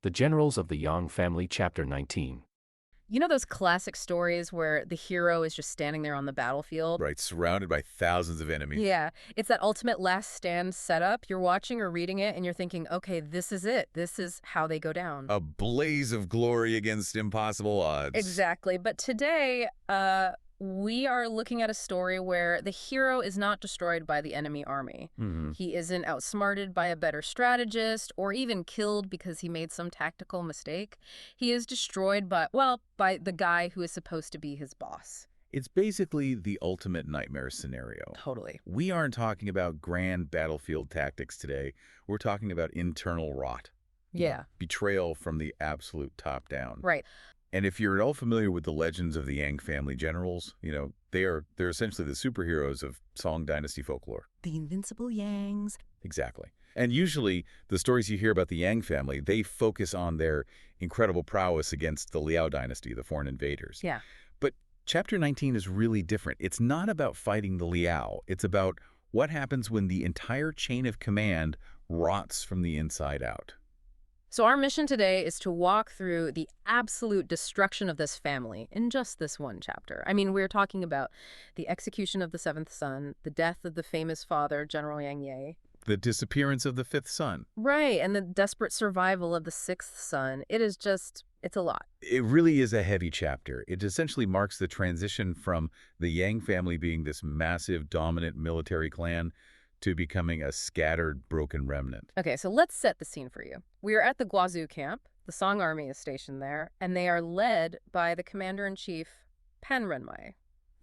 The Generals of the Yang Family, Chapter 19. You know those classic stories where the hero is just standing there on the battlefield? Right, surrounded by thousands of enemies. Yeah, it's that ultimate last stand setup. You're watching or reading it and you're thinking, okay, this is it. This is how they go down. A blaze of glory against impossible odds. Exactly. But today, we are looking at a story where the hero is not destroyed by the enemy army. He isn't outsmarted by a better strategist or even killed because he made some tactical mistake. He is destroyed by, well, by the guy who is supposed to be his boss. It's basically the ultimate nightmare scenario. Totally. We aren't talking about grand battlefield tactics today. We're talking about internal rot. Yeah. Betrayal from the absolute top down. Right. And if you're at all familiar with the legends of the Yang family generals, they're essentially the superheroes of Song Dynasty folklore. The invincible Yangs. Exactly. And usually the stories you hear about the Yang family, they focus on their incredible prowess against the Liao dynasty, the foreign invaders. Yeah. But Chapter 19 is really different. It's not about fighting the Liao. It's about what happens when the entire chain of command rots from the inside out. So our mission today is to walk through the absolute destruction of this family in just this one chapter. I mean, we're talking about the execution of the seventh son, the death of the famous father, General Yang Ye. The disappearance of the fifth son. Right, and the desperate survival of the sixth son. It's a lot. It really is a heavy chapter. It essentially marks the transition from the Yang family being this massive, dominant military clan to becoming a scattered, broken remnant. Okay, so let's set the scene for you. We are at the Guazhou camp. The Song army is stationed there, and they are led by the commander-in-chief, Pan Renmei.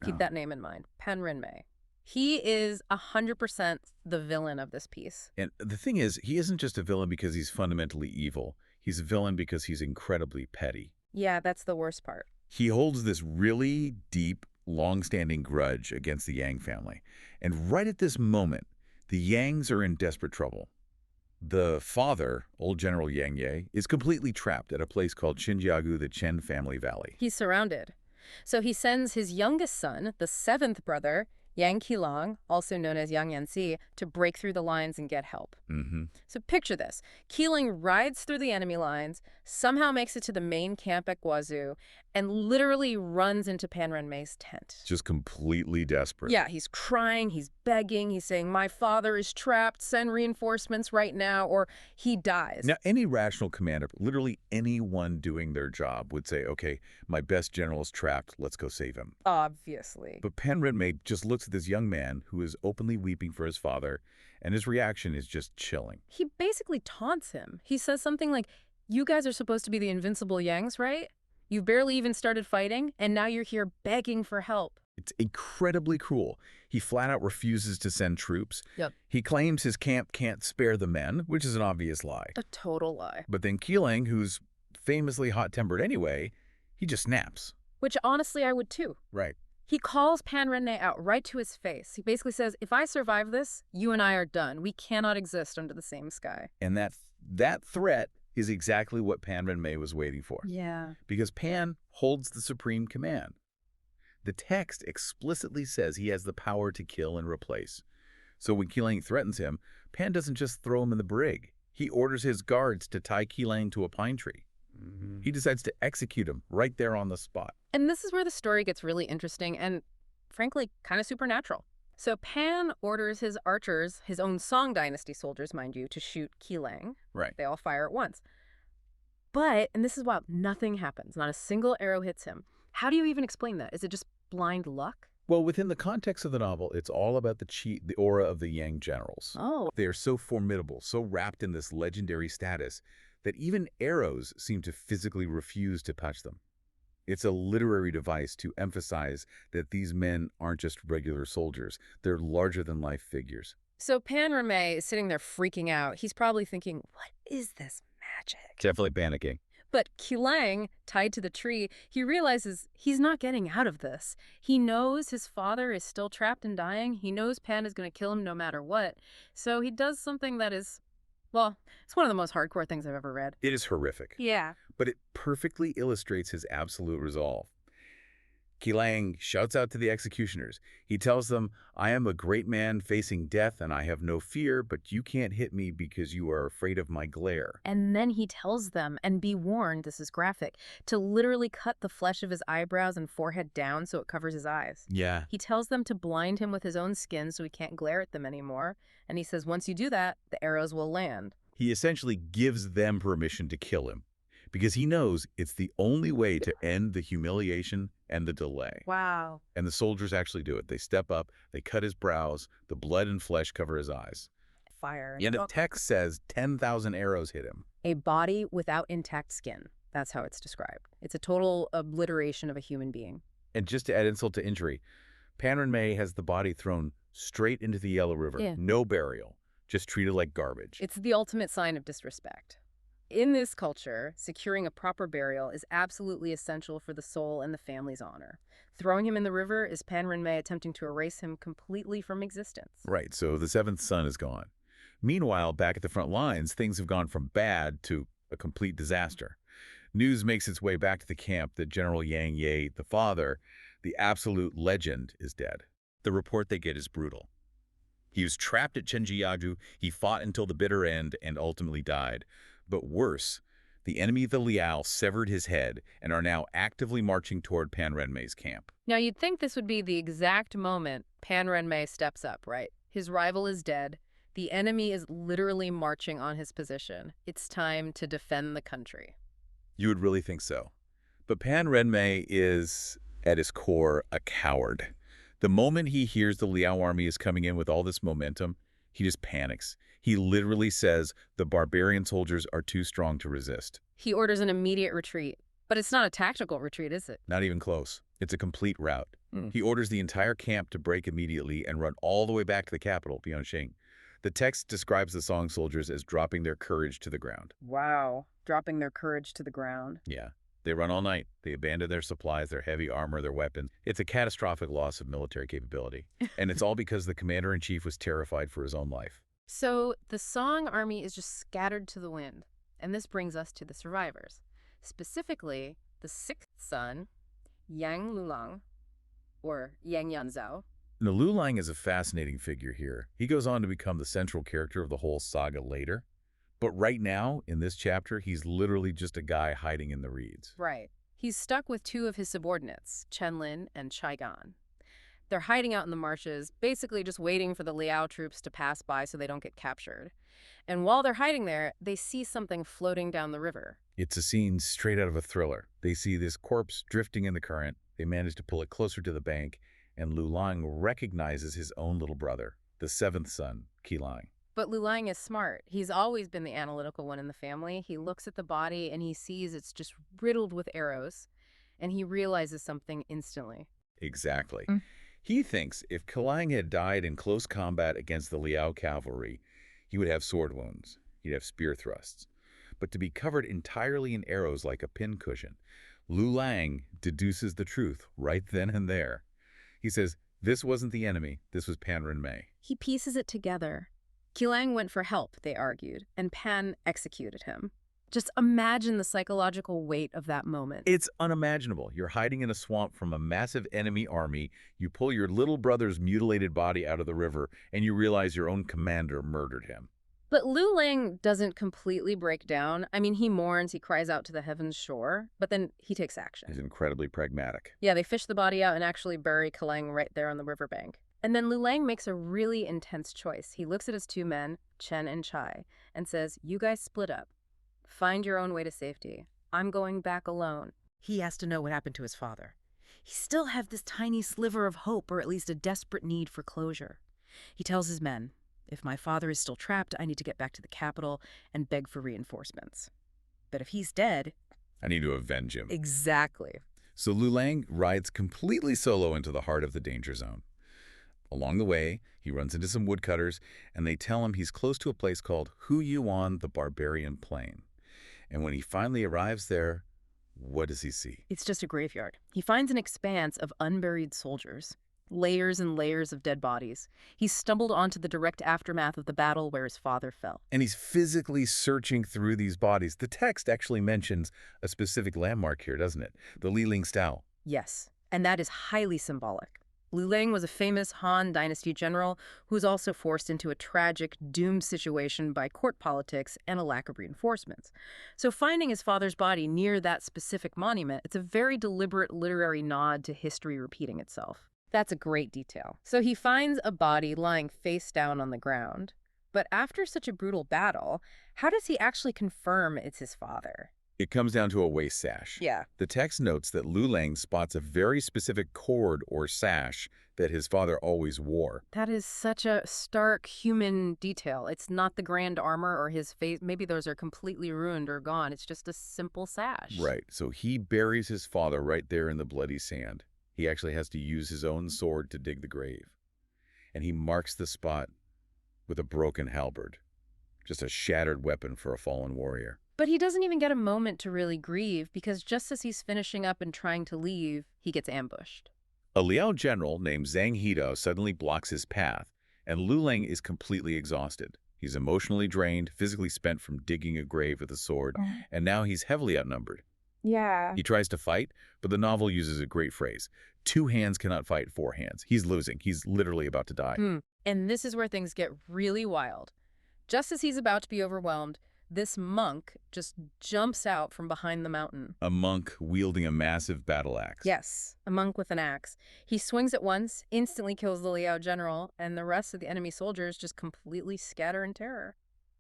Keep that name in mind, Pan Renmei. He is 100% the villain of this piece. And the thing is, he isn't just a villain because he's fundamentally evil. He's a villain because he's incredibly petty. Yeah, that's the worst part. He holds this really deep, long-standing grudge against the Yang family. And right at this moment, the Yangs are in desperate trouble. The father, old General Yang Ye, is completely trapped at a place called Xinjiagu, the Chen family valley. He's surrounded. So he sends his youngest son, the seventh brother, Yang Qilang, also known as Yang Yanzi, to break through the lines and get help. So picture this. Qilang rides through the enemy lines, somehow makes it to the main camp at Guazhou, and literally runs into Pan Renmei's tent. Just completely desperate. Yeah, he's crying, he's begging, he's saying, my father is trapped, send reinforcements right now, or he dies. Now, any rational commander, literally anyone doing their job, would say, okay, my best general is trapped, let's go save him. Obviously. But Pan Renmei just looks at this young man who is openly weeping for his father, and his reaction is just chilling. He basically taunts him. He says something like, you guys are supposed to be the invincible Yangs, right? You've barely even started fighting, and now you're here begging for help. It's incredibly cruel. He flat out refuses to send troops. Yep. He claims his camp can't spare the men, which is an obvious lie. A total lie. But then Qilang, who's famously hot-tempered anyway, he just snaps. Which honestly I would too. Right. He calls Pan Renmei out right to his face. He basically says, if I survive this, you and I are done. We cannot exist under the same sky. And that threat is exactly what Pan Renmei was waiting for. Yeah. Because Pan holds the supreme command. The text explicitly says he has the power to kill and replace. So when Qilang threatens him, Pan doesn't just throw him in the brig. He orders his guards to tie Qilang to a pine tree. He decides to execute him right there on the spot. And this is where the story gets really interesting and, frankly, kind of supernatural. So Pan orders his archers, his own Song Dynasty soldiers, mind you, to shoot Qilang. Right. They all fire at once. But, and this is wild, nothing happens. Not a single arrow hits him. How do you even explain that? Is it just blind luck? Well, within the context of the novel, it's all about the aura of the Yang generals. Oh. They are so formidable, so wrapped in this legendary status, that even arrows seem to physically refuse to touch them. It's a literary device to emphasize that these men aren't just regular soldiers. They're larger-than-life figures. So Pan Renmei is sitting there freaking out. He's probably thinking, what is this magic? Definitely panicking. But Qilang, tied to the tree, he realizes he's not getting out of this. He knows his father is still trapped and dying. He knows Pan is going to kill him no matter what. So he does something that is, well, it's one of the most hardcore things I've ever read. It is horrific. Yeah. But it perfectly illustrates his absolute resolve. Qilang shouts out to the executioners. He tells them, I am a great man facing death, and I have no fear, but you can't hit me because you are afraid of my glare. And then he tells them, and be warned, this is graphic, to literally cut the flesh of his eyebrows and forehead down so it covers his eyes. Yeah. He tells them to blind him with his own skin so he can't glare at them anymore. And he says, once you do that, the arrows will land. He essentially gives them permission to kill him because he knows it's the only way to end the humiliation and the delay. Wow. And the soldiers actually do it. They step up, they cut his brows, the blood and flesh cover his eyes. Fire. And the text says 10,000 arrows hit him. A body without intact skin. That's how it's described. It's a total obliteration of a human being. And just to add insult to injury, Pan Renmei has the body thrown straight into the Yellow River. Yeah. No burial, just treated like garbage. It's the ultimate sign of disrespect. In this culture, securing a proper burial is absolutely essential for the soul and the family's honor. Throwing him in the river is Pan Renmei attempting to erase him completely from existence. Right, so the seventh son is gone. Meanwhile, back at the front lines, things have gone from bad to a complete disaster. News makes its way back to the camp that General Yang Ye, the father, the absolute legend, is dead. The report they get is brutal. He was trapped at Chenjiadu, he fought until the bitter end and ultimately died. But worse, the enemy of the Liao severed his head and are now actively marching toward Pan Renmei's camp. Now, you'd think this would be the exact moment Pan Renmei steps up, right? His rival is dead. The enemy is literally marching on his position. It's time to defend the country. You would really think so. But Pan Renmei is, at his core, a coward. The moment he hears the Liao army is coming in with all this momentum, he just panics. He literally says the barbarian soldiers are too strong to resist. He orders an immediate retreat. But it's not a tactical retreat, is it? Not even close. It's a complete rout. He orders the entire camp to break immediately and run all the way back to the capital, Bianxing. The text describes the Song soldiers as dropping their courage to the ground. Wow. Dropping their courage to the ground. Yeah. They run all night. They abandon their supplies, their heavy armor, their weapons. It's a catastrophic loss of military capability. And it's all because the commander-in-chief was terrified for his own life. So the Song army is just scattered to the wind. And this brings us to the survivors. Specifically, the sixth son, Yang Lulang, or Yang Yanzhao. Now, Lu Lang is a fascinating figure here. He goes on to become the central character of the whole saga later. But right now, in this chapter, he's literally just a guy hiding in the reeds. Right. He's stuck with two of his subordinates, Chenlin and Chaigan. They're hiding out in the marshes, basically just waiting for the Liao troops to pass by so they don't get captured. And while they're hiding there, they see something floating down the river. It's a scene straight out of a thriller. They see this corpse drifting in the current. They manage to pull it closer to the bank, and Lu Lang recognizes his own little brother, the seventh son, Qilang. But Lu Lang is smart. He's always been the analytical one in the family. He looks at the body and he sees it's just riddled with arrows, and he realizes something instantly. Exactly. He thinks if Qilang had died in close combat against the Liao cavalry, he would have sword wounds. He'd have spear thrusts. But to be covered entirely in arrows like a pincushion, Lu Lang deduces the truth right then and there. He says, this wasn't the enemy, this was Pan Renmei. He pieces it together. Qilang went for help, they argued, and Pan executed him. Just imagine the psychological weight of that moment. It's unimaginable. You're hiding in a swamp from a massive enemy army, you pull your little brother's mutilated body out of the river, and you realize your own commander murdered him. But Lu Lang doesn't completely break down. I mean, he mourns, he cries out to the heavens shore, but then he takes action. He's incredibly pragmatic. Yeah, they fish the body out and actually bury Qilang right there on the riverbank. And then Lu Lang makes a really intense choice. He looks at his two men, Chen and Chai, and says, you guys split up. Find your own way to safety. I'm going back alone. He has to know what happened to his father. He still has this tiny sliver of hope, or at least a desperate need for closure. He tells his men, if my father is still trapped, I need to get back to the capital and beg for reinforcements. But if he's dead... I need to avenge him. Exactly. So Lu Lang rides completely solo into the heart of the danger zone. Along the way, he runs into some woodcutters, and they tell him he's close to a place called Huyuan, the Barbarian Plain. And when he finally arrives there, what does he see? It's just a graveyard. He finds an expanse of unburied soldiers. Layers and layers of dead bodies. He stumbled onto the direct aftermath of the battle where his father fell. And he's physically searching through these bodies. The text actually mentions a specific landmark here, doesn't it? The Liling Stao. Yes. And that is highly symbolic. Lu Lang was a famous Han Dynasty general who was also forced into a tragic, doomed situation by court politics and a lack of reinforcements. So finding his father's body near that specific monument, it's a very deliberate literary nod to history repeating itself. That's a great detail. So he finds a body lying face down on the ground. But after such a brutal battle, how does he actually confirm it's his father? It comes down to a waist sash. Yeah. The text notes that Lu Lang spots a very specific cord or sash that his father always wore. That is such a stark human detail. It's not the grand armor or his face. Maybe those are completely ruined or gone. It's just a simple sash. Right. So he buries his father right there in the bloody sand. He actually has to use his own sword to dig the grave. And he marks the spot with a broken halberd. Just a shattered weapon for a fallen warrior. But he doesn't even get a moment to really grieve because just as he's finishing up and trying to leave, he gets ambushed. A Liao general named Zhang Hida suddenly blocks his path, and Lu Lang is completely exhausted. He's emotionally drained, physically spent from digging a grave with a sword, and now he's heavily outnumbered. Yeah. He tries to fight, but the novel uses a great phrase. 2 hands cannot fight 4 hands. He's losing. He's literally about to die. And this is where things get really wild. Just as he's about to be overwhelmed, this monk just jumps out from behind the mountain. A monk wielding a massive battle axe. Yes, a monk with an axe. He swings at once, instantly kills the Liao general, and the rest of the enemy soldiers just completely scatter in terror.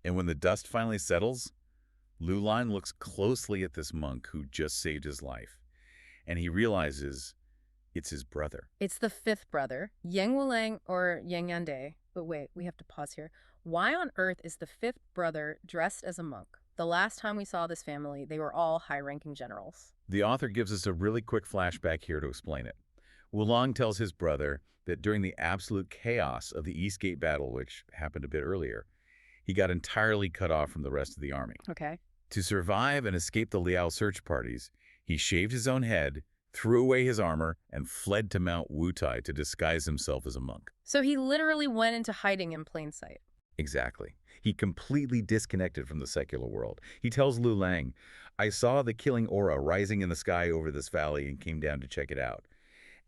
And when the dust finally settles, Lu Lang looks closely at this monk who just saved his life, and he realizes it's his brother. It's the 5th brother, Yang Wulang or Yang Yande. But wait, we have to pause here. Why on earth is the 5th brother dressed as a monk? The last time we saw this family, they were all high-ranking generals. The author gives us a really quick flashback here to explain it. Wulong tells his brother that during the absolute chaos of the Eastgate battle, which happened a bit earlier, he got entirely cut off from the rest of the army. Okay. To survive and escape the Liao search parties, he shaved his own head, threw away his armor, and fled to Mount Wutai to disguise himself as a monk. So he literally went into hiding in plain sight. Exactly. He completely disconnected from the secular world. He tells Lu Lang, "I saw the killing aura rising in the sky over this valley and came down to check it out."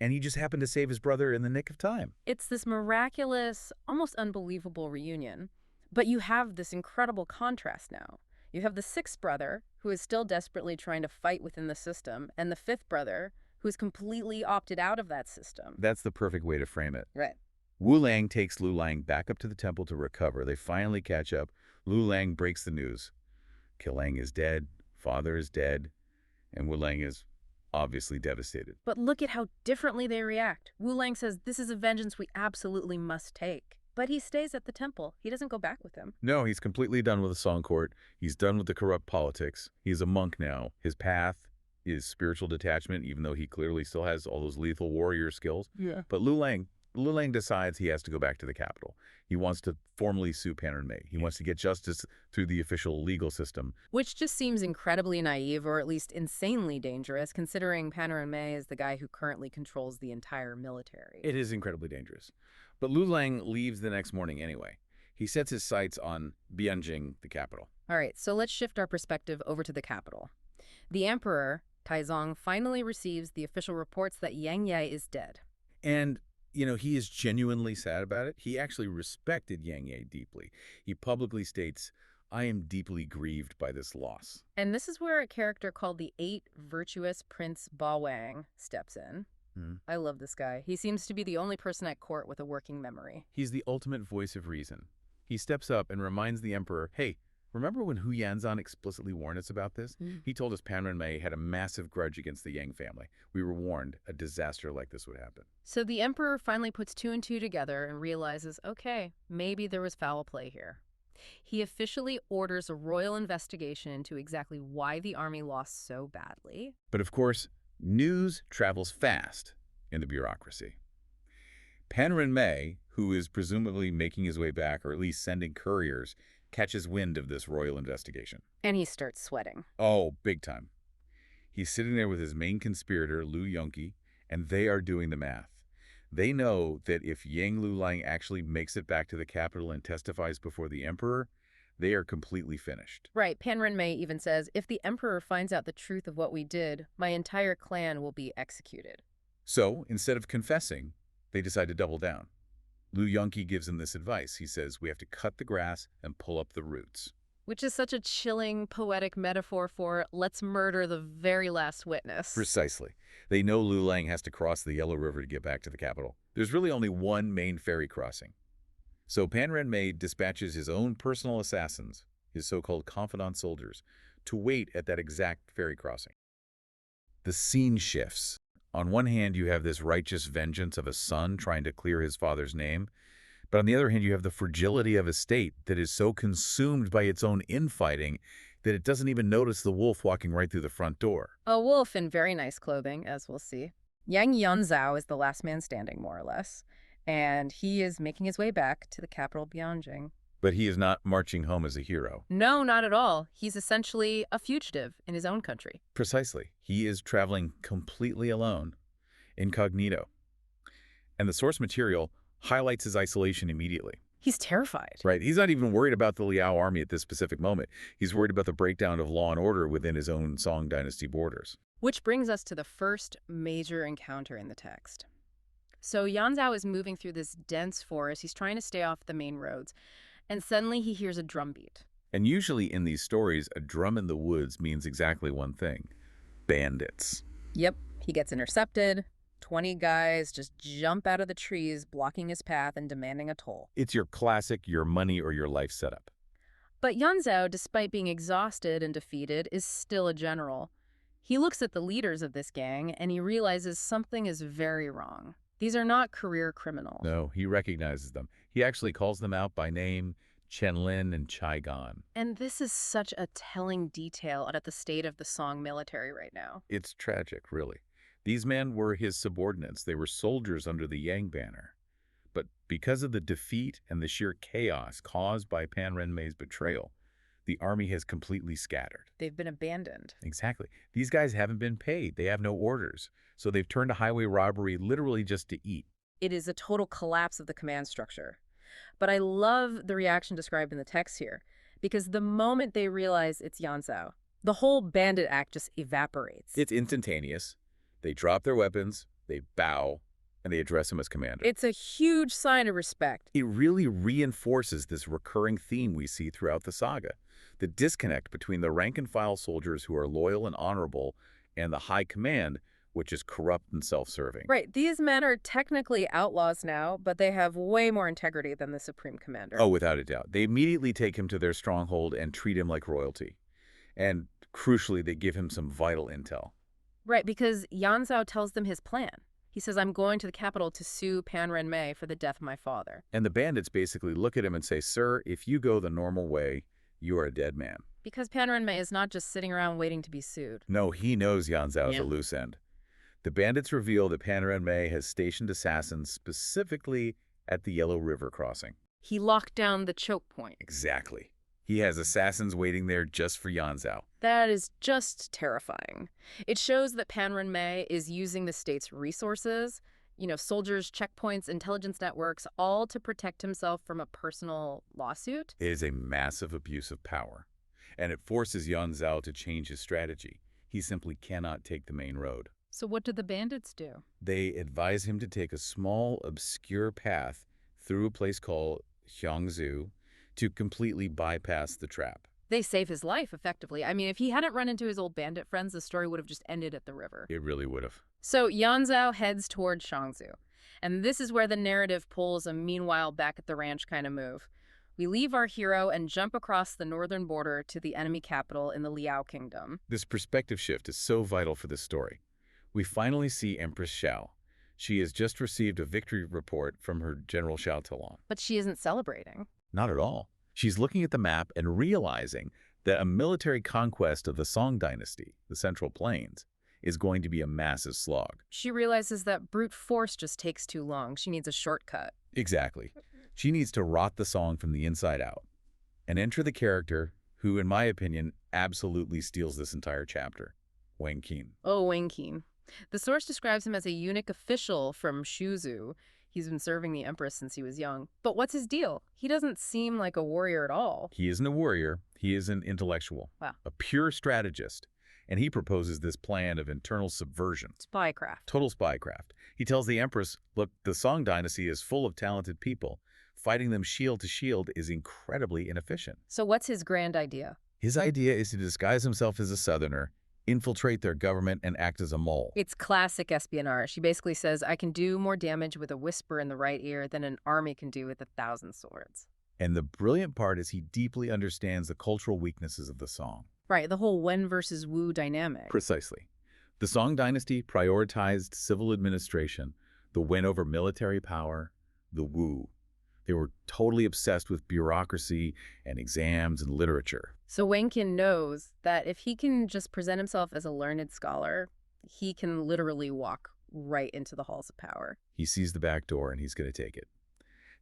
And he just happened to save his brother in the nick of time. It's this miraculous, almost unbelievable reunion. But you have this incredible contrast now. You have the 6th brother, who is still desperately trying to fight within the system, and the 5th brother, who is completely opted out of that system. That's the perfect way to frame it. Right. Wu Lang takes Lu Lang back up to the temple to recover. They finally catch up. Lu Lang breaks the news. Kilang is dead, father is dead, and Wu Lang is obviously devastated. But look at how differently they react. Wu Lang says, "This is a vengeance we absolutely must take." But he stays at the temple. He doesn't go back with him. No, he's completely done with the Song Court. He's done with the corrupt politics. He's a monk now. His path is spiritual detachment, even though he clearly still has all those lethal warrior skills. Yeah. But Lu Lang decides he has to go back to the capital. He wants to formally sue Pan and Mei. He wants to get justice through the official legal system. Which just seems incredibly naive, or at least insanely dangerous, considering Pan and Mei is the guy who currently controls the entire military. It is incredibly dangerous. But Lu Lang leaves the next morning anyway. He sets his sights on Bianjing, the capital. All right, so let's shift our perspective over to the capital. The emperor, Taizong, finally receives the official reports that Yang Ye is dead. And he is genuinely sad about it. He actually respected Yang Ye deeply. He publicly states, "I am deeply grieved by this loss." And this is where a character called the 8 Virtuous Prince Ba Wang steps in. I love this guy. He seems to be the only person at court with a working memory. He's the ultimate voice of reason. He steps up and reminds the emperor, "Hey, remember when Hu Yanzhao explicitly warned us about this? He told us Pan and Mei had a massive grudge against the Yang family. We were warned a disaster like this would happen." So the emperor finally puts 2 and 2 together and realizes, okay, maybe there was foul play here. He officially orders a royal investigation into exactly why the army lost so badly. But of course, news travels fast in the bureaucracy. Pan and Mei, who is presumably making his way back, or at least sending couriers, catches wind of this royal investigation. And he starts sweating. Oh, big time. He's sitting there with his main conspirator, Lu Yongqi, and they are doing the math. They know that if Yang Lu Lang actually makes it back to the capital and testifies before the emperor, they are completely finished. Right. Pan Renmei even says, if the emperor finds out the truth of what we did, my entire clan will be executed. So, instead of confessing, they decide to double down. Liu Yongqi gives him this advice. He says, we have to cut the grass and pull up the roots. Which is such a chilling, poetic metaphor for let's murder the very last witness. Precisely. They know Liu Lang has to cross the Yellow River to get back to the capital. There's really only one main ferry crossing. So Pan Renmei dispatches his own personal assassins, his so-called confidant soldiers, to wait at that exact ferry crossing. The scene shifts. On one hand, you have this righteous vengeance of a son trying to clear his father's name, but on the other hand, you have the fragility of a state that is so consumed by its own infighting that it doesn't even notice the wolf walking right through the front door. A wolf in very nice clothing, as we'll see. Yanzhao is the last man standing, more or less, and he is making his way back to the capital Bianjing. But he is not marching home as a hero. No, not at all. He's essentially a fugitive in his own country. Precisely. He is traveling completely alone, incognito. And the source material highlights his isolation immediately. He's terrified. Right. He's not even worried about the Liao army at this specific moment. He's worried about the breakdown of law and order within his own Song dynasty borders. Which brings us to the first major encounter in the text. So Yanzhao is moving through this dense forest. He's trying to stay off the main roads. And suddenly he hears a drum beat. And usually in these stories, a drum in the woods means exactly one thing: bandits. Yep, he gets intercepted. 20 guys just jump out of the trees, blocking his path and demanding a toll. It's your classic, your money or your life setup. But Yanzhao, despite being exhausted and defeated, is still a general. He looks at the leaders of this gang and he realizes something is very wrong. These are not career criminals. No, he recognizes them. He actually calls them out by name: Chenlin and Chai Gan. And this is such a telling detail at the state of the Song military right now. It's tragic, really. These men were his subordinates. They were soldiers under the Yang banner. But because of the defeat and the sheer chaos caused by Pan Renmei's betrayal, the army has completely scattered. They've been abandoned. Exactly. These guys haven't been paid. They have no orders. So they've turned to highway robbery literally just to eat. It is a total collapse of the command structure. But I love the reaction described in the text here, because the moment they realize it's Yanzhao, the whole bandit act just evaporates. It's instantaneous. They drop their weapons, they bow, and they address him as commander. It's a huge sign of respect. It really reinforces this recurring theme we see throughout the saga: the disconnect between the rank-and-file soldiers who are loyal and honorable and the high command, which is corrupt and self-serving. Right. These men are technically outlaws now, but they have way more integrity than the supreme commander. Oh, without a doubt. They immediately take him to their stronghold and treat him like royalty. And crucially, they give him some vital intel. Right, because Yanzhao tells them his plan. He says, I'm going to the capital to sue Pan Renmei for the death of my father. And the bandits basically look at him and say, sir, if you go the normal way, you are a dead man. Because Pan Renmei is not just sitting around waiting to be sued. No, he knows Yanzhao is a loose end. The bandits reveal that Pan Renmei has stationed assassins specifically at the Yellow River crossing. He locked down the choke point. Exactly. He has assassins waiting there just for Yanzhao. That is just terrifying. It shows that Pan Renmei is using the state's resources, soldiers, checkpoints, intelligence networks, all to protect himself from a personal lawsuit. It is a massive abuse of power, and it forces Yanzhao to change his strategy. He simply cannot take the main road. So what do the bandits do? They advise him to take a small, obscure path through a place called Xiangzhou to completely bypass the trap. They save his life, effectively. I mean, if he hadn't run into his old bandit friends, the story would have just ended at the river. It really would have. So Yanzhao heads toward Xiangzhou. And this is where the narrative pulls a meanwhile back at the ranch kind of move. We leave our hero and jump across the northern border to the enemy capital in the Liao kingdom. This perspective shift is so vital for this story. We finally see Empress Xiao. She has just received a victory report from her General Xiao Talon. But she isn't celebrating. Not at all. She's looking at the map and realizing that a military conquest of the Song dynasty, the Central Plains, is going to be a massive slog. She realizes that brute force just takes too long. She needs a shortcut. Exactly. She needs to rot the Song from the inside out. And enter the character who, in my opinion, absolutely steals this entire chapter, Wang Qin. Oh, Wang Qin. The source describes him as a eunuch official from Shuzhou. He's been serving the empress since he was young. But what's his deal? He doesn't seem like a warrior at all. He isn't a warrior. He is an intellectual. Wow. A pure strategist. and he proposes this plan of internal subversion. Spycraft. Total spycraft. He tells the Empress, look, the Song dynasty is full of talented people. Fighting them shield to shield is incredibly inefficient. So what's his grand idea? His idea is to disguise himself as a Southerner, infiltrate their government, and act as a mole. It's classic espionage. She basically says, I can do more damage with a whisper in the right ear than an army can do with 1,000 swords. And the brilliant part is he deeply understands the cultural weaknesses of the Song. Right, the whole Wen versus Wu dynamic. Precisely. The Song dynasty prioritized civil administration, the Wen over military power, the Wu. They were totally obsessed with bureaucracy and exams and literature. So Wang Qin knows that if he can just present himself as a learned scholar, he can literally walk right into the halls of power. He sees the back door and he's going to take it.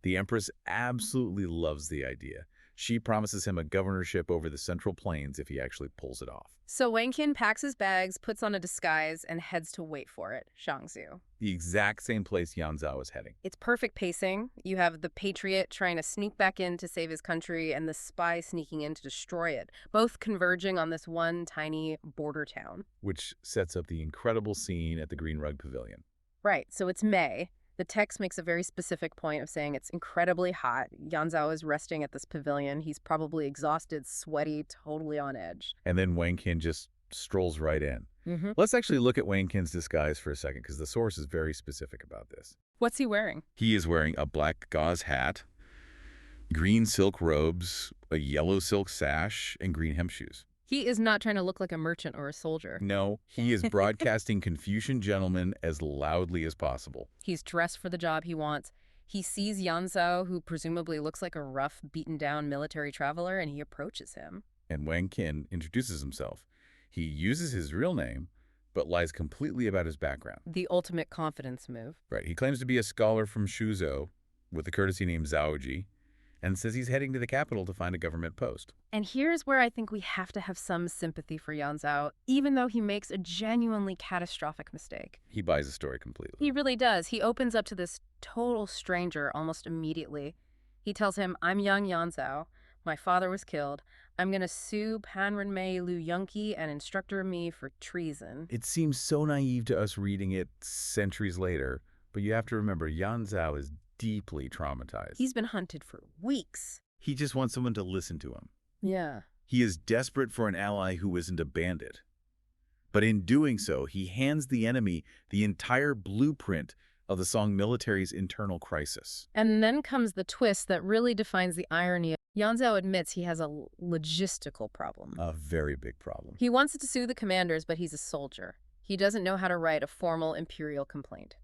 The Empress absolutely loves the idea. She promises him a governorship over the Central Plains if he actually pulls it off. So Wang Qin packs his bags, puts on a disguise, and heads to wait for it, Shangzhou. The exact same place Yanzhao is heading. It's perfect pacing. You have the patriot trying to sneak back in to save his country and the spy sneaking in to destroy it, both converging on this one tiny border town. Which sets up the incredible scene at the Green Rug Pavilion. Right, so it's May. The text makes a very specific point of saying it's incredibly hot. Yanzhao is resting at this pavilion. He's probably exhausted, sweaty, totally on edge. And then Wang Qin just strolls right in. Mm-hmm. Let's actually look at Wang Qin's disguise for a second, because the source is very specific about this. What's he wearing? He is wearing a black gauze hat, green silk robes, a yellow silk sash, and green hemp shoes. He is not trying to look like a merchant or a soldier. No, he is broadcasting Confucian gentleman as loudly as possible. He's dressed for the job he wants. He sees Yanzhao, who presumably looks like a rough, beaten-down military traveler, and he approaches him. And Wang Qin introduces himself. He uses his real name, but lies completely about his background. The ultimate confidence move. Right. He claims to be a scholar from Shuzhou with a courtesy name Zhaoji, and says he's heading to the capital to find a government post. And here's where I think we have to have some sympathy for Yanzhao, even though he makes a genuinely catastrophic mistake. He buys the story completely. He really does. He opens up to this total stranger almost immediately. He tells him, I'm young Yanzhao. My father was killed. I'm going to sue Panrenmei Liu Yunqi and instructor me for treason. It seems so naive to us reading it centuries later, but you have to remember Yanzhao is deeply traumatized. He's been hunted for weeks. He just wants someone to listen to him. Yeah. He is desperate for an ally who isn't a bandit. But in doing so, he hands the enemy the entire blueprint of the Song military's internal crisis. And then comes the twist that really defines the irony. Yanzhao admits he has a logistical problem. A very big problem. He wants to sue the commanders, but he's a soldier. He doesn't know how to write a formal imperial complaint.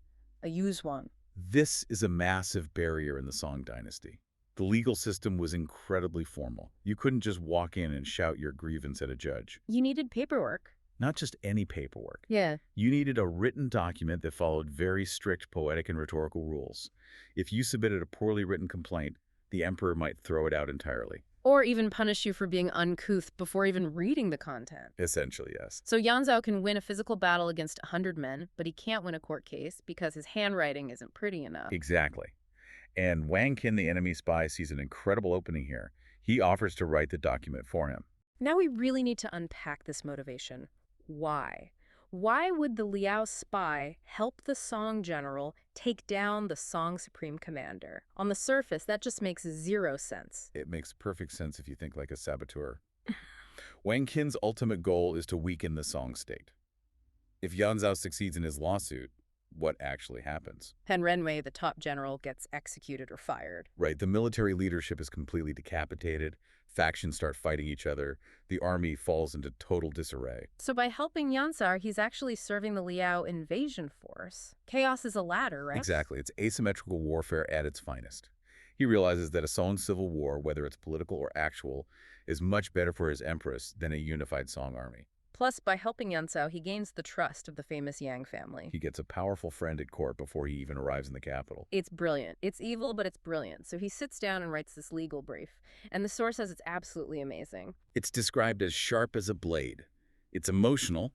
A Yuzhuang. This is a massive barrier in the Song dynasty. The legal system was incredibly formal. You couldn't just walk in and shout your grievance at a judge. You needed paperwork. Not just any paperwork. Yeah. You needed a written document that followed very strict poetic and rhetorical rules. If you submitted a poorly written complaint, the emperor might throw it out entirely. Or even punish you for being uncouth before even reading the content. Essentially, yes. So Yanzhao can win a physical battle against 100 men, but he can't win a court case because his handwriting isn't pretty enough. Exactly. And Wang Qin, the enemy spy, sees an incredible opening here. He offers to write the document for him. Now we really need to unpack this motivation. Why? Why would the Liao spy help the Song general take down the Song supreme commander? On the surface, that just makes zero sense. It makes perfect sense if you think like a saboteur. Wang Qin's ultimate goal is to weaken the Song state. If Yanzhao succeeds in his lawsuit, what actually happens? Panrenmei, the top general, gets executed or fired. Right, the military leadership is completely decapitated. Factions start fighting each other. The army falls into total disarray. So by helping Yanzhao, he's actually serving the Liao invasion force. Chaos is a ladder, right? Exactly. It's asymmetrical warfare at its finest. He realizes that a Song civil war, whether it's political or actual, is much better for his empress than a unified Song army. Plus, by helping Yanzhao, he gains the trust of the famous Yang family. He gets a powerful friend at court before he even arrives in the capital. It's brilliant. It's evil, but it's brilliant. So he sits down and writes this legal brief. And the source says it's absolutely amazing. It's described as sharp as a blade. It's emotional,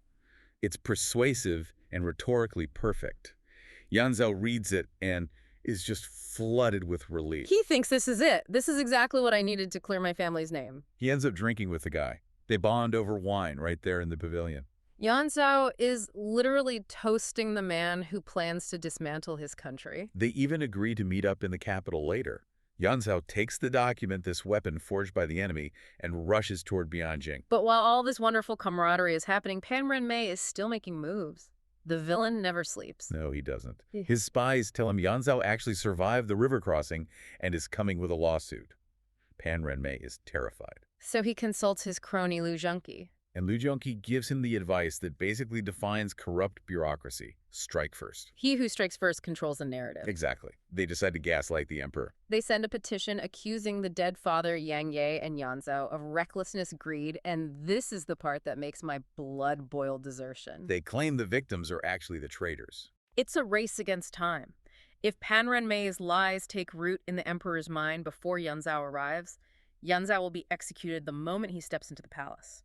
it's persuasive, and rhetorically perfect. Yanzhao reads it and is just flooded with relief. He thinks this is it. This is exactly what I needed to clear my family's name. He ends up drinking with the guy. They bond over wine right there in the pavilion. Yanzhao is literally toasting the man who plans to dismantle his country. They even agree to meet up in the capital later. Yanzhao takes the document, this weapon forged by the enemy, and rushes toward Bianjing. But while all this wonderful camaraderie is happening, Pan Renmei is still making moves. The villain never sleeps. No, he doesn't. Yeah. His spies tell him Yanzhao actually survived the river crossing and is coming with a lawsuit. Pan Renmei is terrified. So he consults his crony Lu Zhengqi. And Liu Zhongqi gives him the advice that basically defines corrupt bureaucracy. Strike first. He who strikes first controls the narrative. Exactly. They decide to gaslight the emperor. They send a petition accusing the dead father Yang Ye and Yanzhao of recklessness, greed, and this is the part that makes my blood boil desertion. They claim the victims are actually the traitors. It's a race against time. If Pan Renmei's lies take root in the emperor's mind before Yanzhao arrives, Yanzhao will be executed the moment he steps into the palace.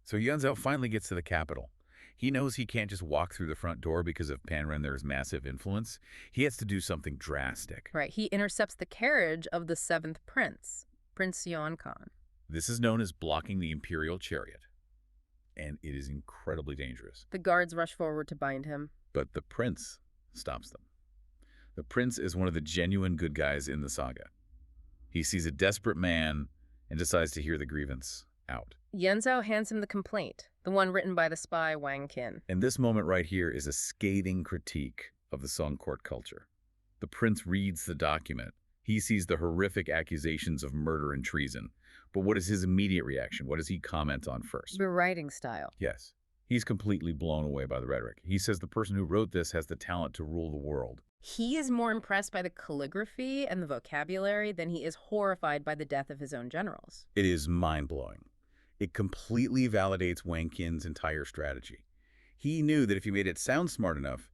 So Yanzhao finally gets to the capital. He knows he can't just walk through the front door because of Pan Renmei's massive influence. He has to do something drastic. Right, he intercepts the carriage of the seventh prince, Prince Yuan-Khan. This is known as blocking the imperial chariot, and it is incredibly dangerous. The guards rush forward to bind him. But the prince stops them. The prince is one of the genuine good guys in the saga. He sees a desperate man and decides to hear the grievance out. Yanzhao hands him the complaint, the one written by the spy Wang Qin. And this moment right here is a scathing critique of the Song court culture. The prince reads the document. He sees the horrific accusations of murder and treason. But what is his immediate reaction? What does he comment on first? The writing style. Yes. He's completely blown away by the rhetoric. He says the person who wrote this has the talent to rule the world. He is more impressed by the calligraphy and the vocabulary than he is horrified by the death of his own generals. It is mind-blowing. It completely validates Wang Qin's entire strategy. He knew that if he made it sound smart enough,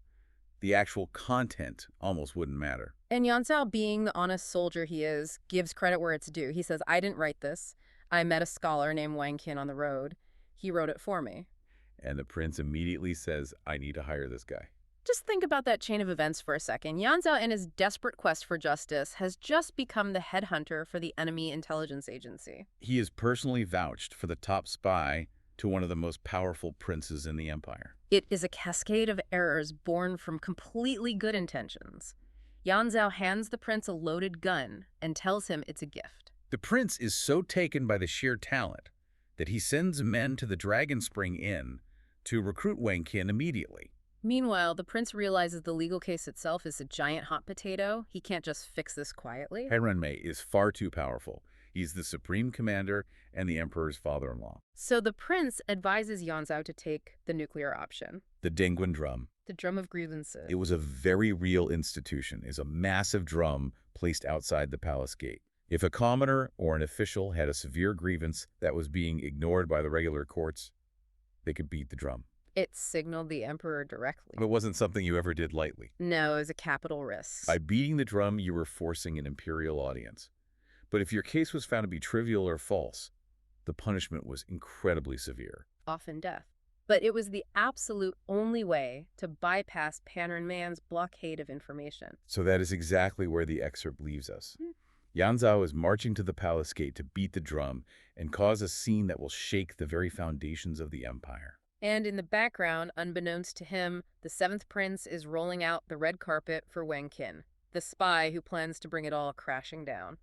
the actual content almost wouldn't matter. And Yanzhao, being the honest soldier he is, gives credit where it's due. He says, I didn't write this. I met a scholar named Wang Qin on the road. He wrote it for me. And the prince immediately says, I need to hire this guy. Just think about that chain of events for a second. Yanzhao, in his desperate quest for justice, has just become the headhunter for the enemy intelligence agency. He has personally vouched for the top spy to one of the most powerful princes in the empire. It is a cascade of errors born from completely good intentions. Yanzhao hands the prince a loaded gun and tells him it's a gift. The prince is so taken by the sheer talent that he sends men to the Dragon Spring Inn to recruit Wang Qin immediately. Meanwhile, the prince realizes the legal case itself is a giant hot potato. He can't just fix this quietly. Pan Renmei is far too powerful. He's the supreme commander and the emperor's father-in-law. So the prince advises Yanzhao to take the nuclear option. The Dengguan drum. The drum of grievances. It was a very real institution. It's a massive drum placed outside the palace gate. If a commoner or an official had a severe grievance that was being ignored by the regular courts, they could beat the drum. It signaled the emperor directly. It wasn't something you ever did lightly. No, it was a capital risk. By beating the drum, you were forcing an imperial audience. But if your case was found to be trivial or false, the punishment was incredibly severe. Often death. But it was the absolute only way to bypass Pan Renmei's blockade of information. So that is exactly where the excerpt leaves us. Yanzhao is marching to the palace gate to beat the drum and cause a scene that will shake the very foundations of the empire. And in the background, unbeknownst to him, the seventh prince is rolling out the red carpet for Wang Qin, the spy who plans to bring it all crashing down.